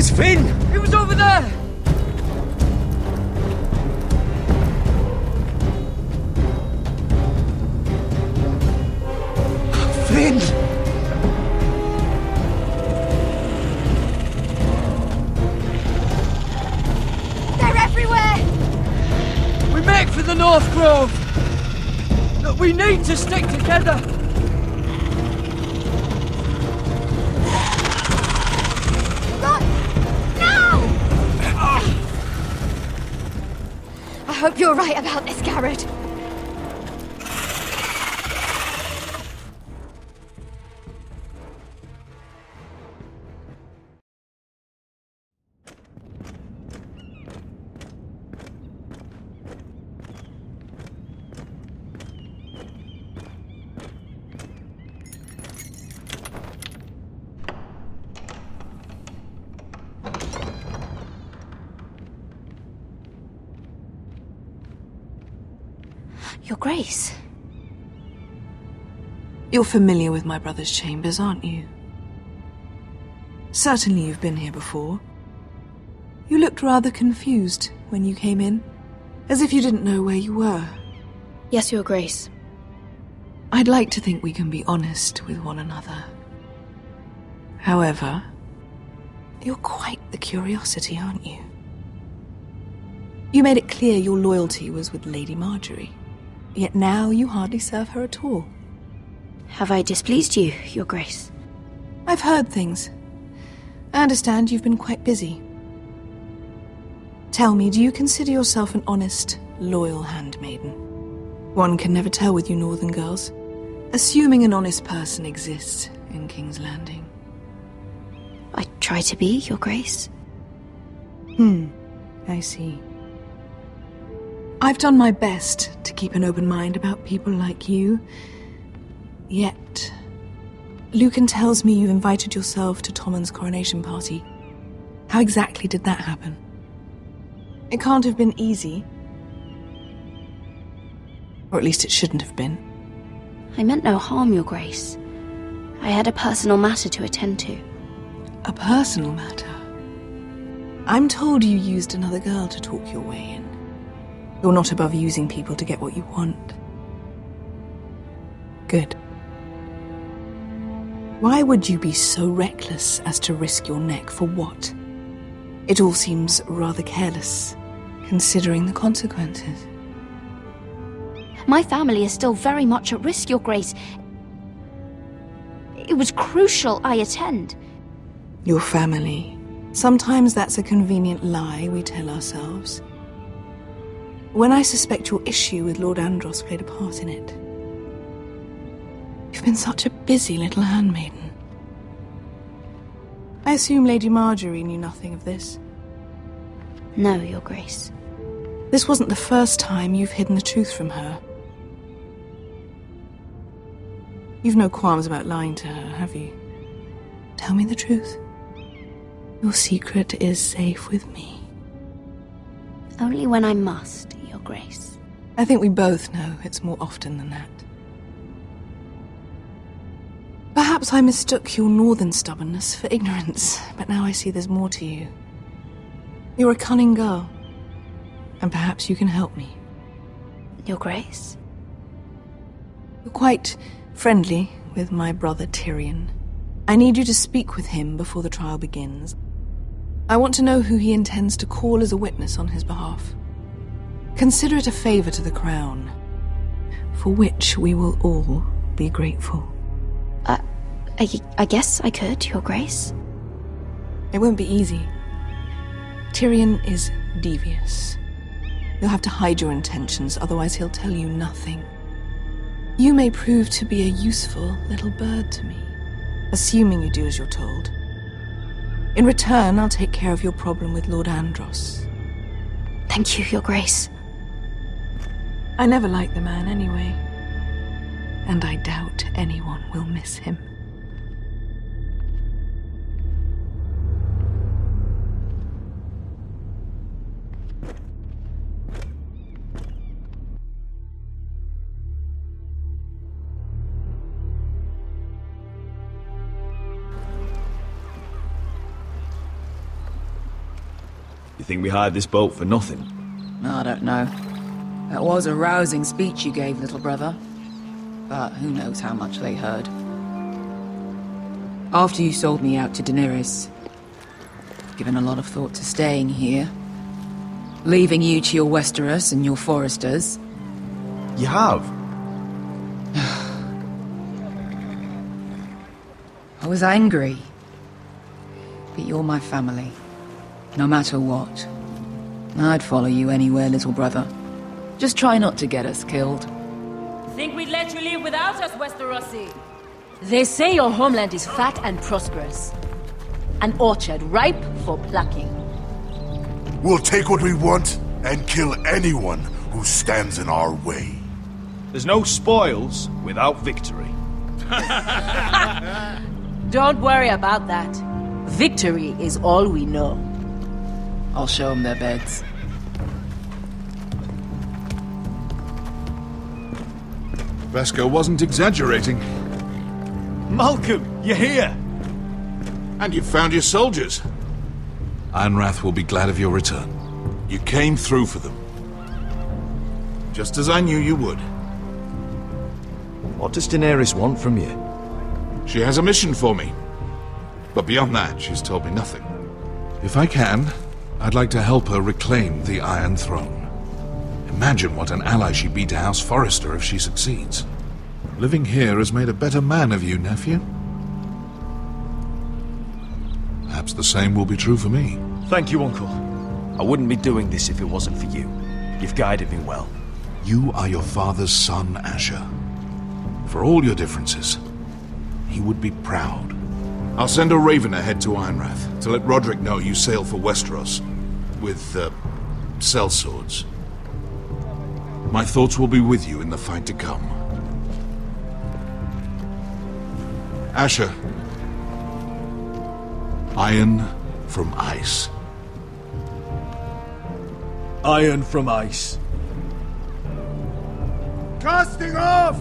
Where's Finn? He was over there! Finn! They're everywhere! We make for the North Grove! Look, we need to stick together! Run! Now! I hope you're right about this, Garrett. Your Grace. You're familiar with my brother's chambers, aren't you? Certainly you've been here before. You looked rather confused when you came in, as if you didn't know where you were. Yes, Your Grace. I'd like to think we can be honest with one another. However, you're quite the curiosity, aren't you? You made it clear your loyalty was with Lady Marjorie. Yet now you hardly serve her at all. Have I displeased you, Your Grace? I've heard things. I understand you've been quite busy. Tell me, do you consider yourself an honest, loyal handmaiden? One can never tell with you northern girls. Assuming an honest person exists in King's Landing. I try to be, Your Grace. I see. I've done my best to keep an open mind about people like you. Yet, Lucan tells me you invited yourself to Tommen's coronation party. How exactly did that happen? It can't have been easy. Or at least it shouldn't have been. I meant no harm, Your Grace. I had a personal matter to attend to. A personal matter? I'm told you used another girl to talk your way in. You're not above using people to get what you want. Good. Why would you be so reckless as to risk your neck for what? It all seems rather careless, considering the consequences. My family is still very much at risk, Your Grace. It was crucial I attend. Your family. Sometimes that's a convenient lie we tell ourselves. When I suspect your issue with Lord Andros played a part in it. You've been such a busy little handmaiden. I assume Lady Marjorie knew nothing of this. No, Your Grace. This wasn't the first time you've hidden the truth from her. You've no qualms about lying to her, have you? Tell me the truth. Your secret is safe with me. Only when I must, Your Grace. I think we both know it's more often than that. Perhaps I mistook your northern stubbornness for ignorance, but now I see there's more to you. You're a cunning girl, and perhaps you can help me. Your Grace? You're quite friendly with my brother Tyrion. I need you to speak with him before the trial begins. I want to know who he intends to call as a witness on his behalf. Consider it a favor to the crown, for which we will all be grateful. I guess I could, Your Grace. It won't be easy. Tyrion is devious. You'll have to hide your intentions, otherwise he'll tell you nothing. You may prove to be a useful little bird to me, assuming you do as you're told. In return, I'll take care of your problem with Lord Andros. Thank you, Your Grace. I never liked the man anyway, and I doubt anyone will miss him. You think we hired this boat for nothing? I don't know. That was a rousing speech you gave, little brother. But who knows how much they heard. After you sold me out to Daenerys, I've given a lot of thought to staying here. Leaving you to your Westeros and your Foresters. You have? I was angry. But you're my family. No matter what. I'd follow you anywhere, little brother. Just try not to get us killed. Think we'd let you leave without us, Westerosi? They say your homeland is fat and prosperous. An orchard ripe for plucking. We'll take what we want and kill anyone who stands in our way. There's no spoils without victory. Don't worry about that. Victory is all we know. I'll show them their beds. Vesco wasn't exaggerating. Malcolm, you're here! And you've found your soldiers. Ironrath will be glad of your return. You came through for them. Just as I knew you would. What does Daenerys want from you? She has a mission for me. But beyond that, she's told me nothing. If I can, I'd like to help her reclaim the Iron Throne. Imagine what an ally she'd be to House Forrester if she succeeds. Living here has made a better man of you, nephew. Perhaps the same will be true for me. Thank you, Uncle. I wouldn't be doing this if it wasn't for you. You've guided me well. You are your father's son, Asher. For all your differences, he would be proud. I'll send a raven ahead to Ironrath to let Roderick know you sail for Westeros with, sellswords. My thoughts will be with you in the fight to come. Asher. Iron from ice. Iron from ice. Casting off!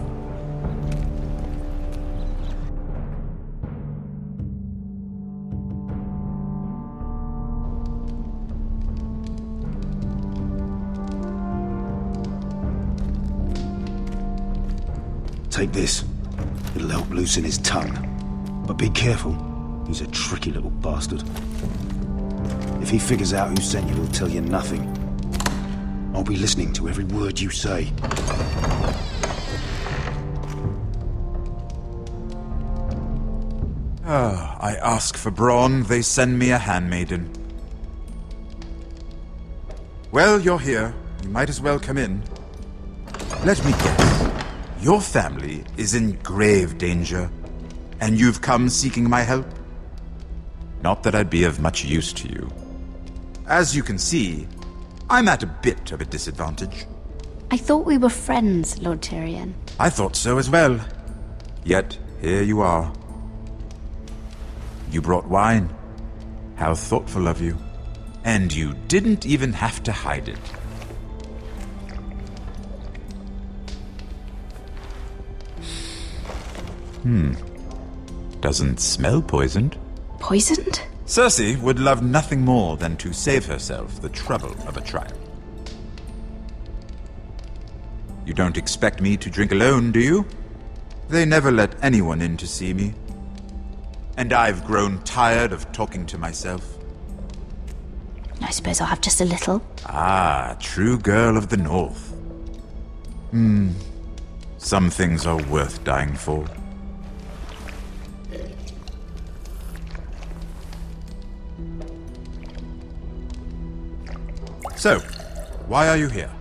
Take this. It'll help loosen his tongue. But be careful. He's a tricky little bastard. If he figures out who sent you, he'll tell you nothing. I'll be listening to every word you say. I ask for brawn, they send me a handmaiden. Well, you're here. You might as well come in. Let me guess. Your family is in grave danger, and you've come seeking my help? Not that I'd be of much use to you. As you can see, I'm at a bit of a disadvantage. I thought we were friends, Lord Tyrion. I thought so as well. Yet, here you are. You brought wine. How thoughtful of you. And you didn't even have to hide it. Doesn't smell poisoned. Poisoned? Cersei would love nothing more than to save herself the trouble of a trial. You don't expect me to drink alone, do you? They never let anyone in to see me. And I've grown tired of talking to myself. I suppose I'll have just a little. Ah, true girl of the North. Some things are worth dying for. So, why are you here?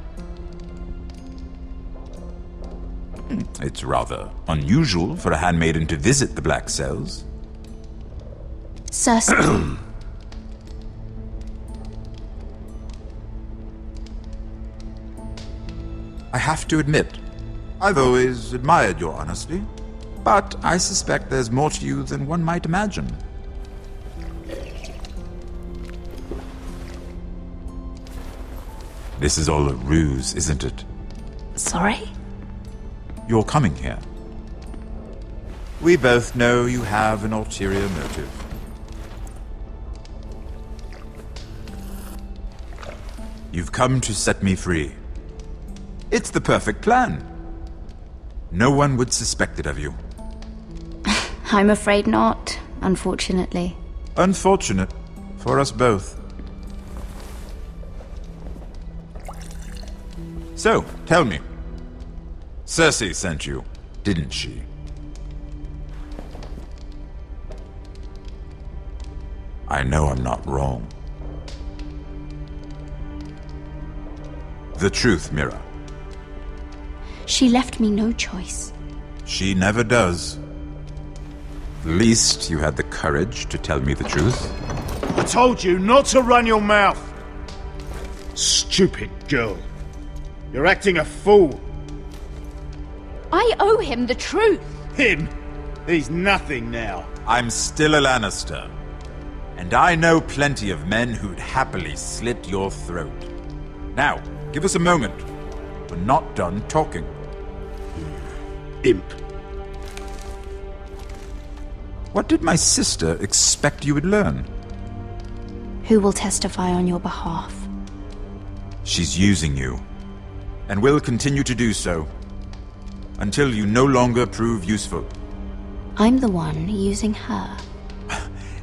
It's rather unusual for a handmaiden to visit the Black Cells. Cersei. I have to admit, I've always admired your honesty, but I suspect there's more to you than one might imagine. This is all a ruse, isn't it? Sorry? You're coming here. We both know you have an ulterior motive. You've come to set me free. It's the perfect plan. No one would suspect it of you. I'm afraid not, unfortunately. Unfortunate for us both. So, tell me. Cersei sent you, didn't she? I know I'm not wrong. The truth, Mira. She left me no choice. She never does. At least you had the courage to tell me the truth. I told you not to run your mouth! Stupid girl. You're acting a fool. I owe him the truth. Him? He's nothing now. I'm still a Lannister. And I know plenty of men who'd happily slit your throat. Now, give us a moment. We're not done talking. Imp. What did my sister expect you would learn? Who will testify on your behalf? She's using you. And will continue to do so. Until you no longer prove useful. I'm the one using her.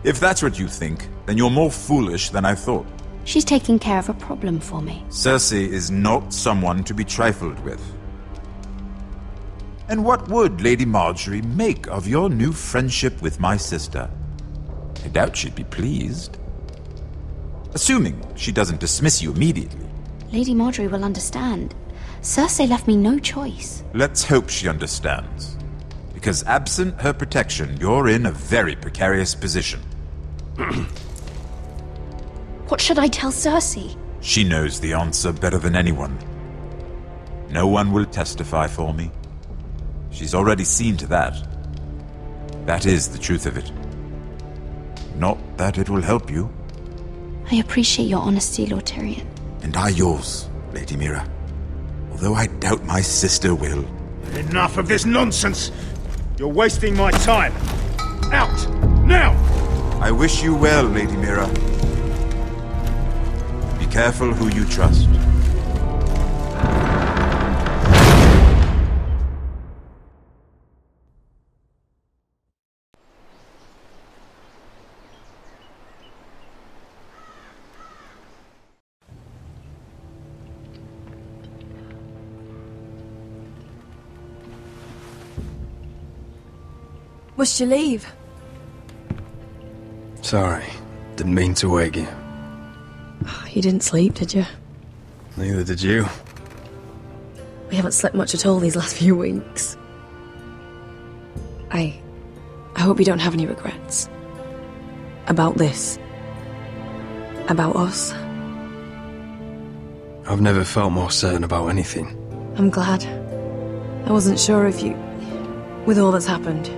If that's what you think, then you're more foolish than I thought. She's taking care of a problem for me. Cersei is not someone to be trifled with. And what would Lady Marjorie make of your new friendship with my sister? I doubt she'd be pleased. Assuming she doesn't dismiss you immediately. Lady Marjorie will understand. Cersei left me no choice. Let's hope she understands. Because absent her protection, you're in a very precarious position. What should I tell Cersei? She knows the answer better than anyone. No one will testify for me. She's already seen to that. That is the truth of it. Not that it will help you. I appreciate your honesty, Lord Tyrion. And I yours, Lady Mira. Although I doubt my sister will. Enough of this nonsense! You're wasting my time! Out! Now! I wish you well, Lady Mira. Be careful who you trust. Must you leave? Sorry, didn't mean to wake you. You didn't sleep, did you? Neither did you. We haven't slept much at all these last few weeks. I hope you don't have any regrets. About this. About us. I've never felt more certain about anything. I'm glad. I wasn't sure if you... With all that's happened,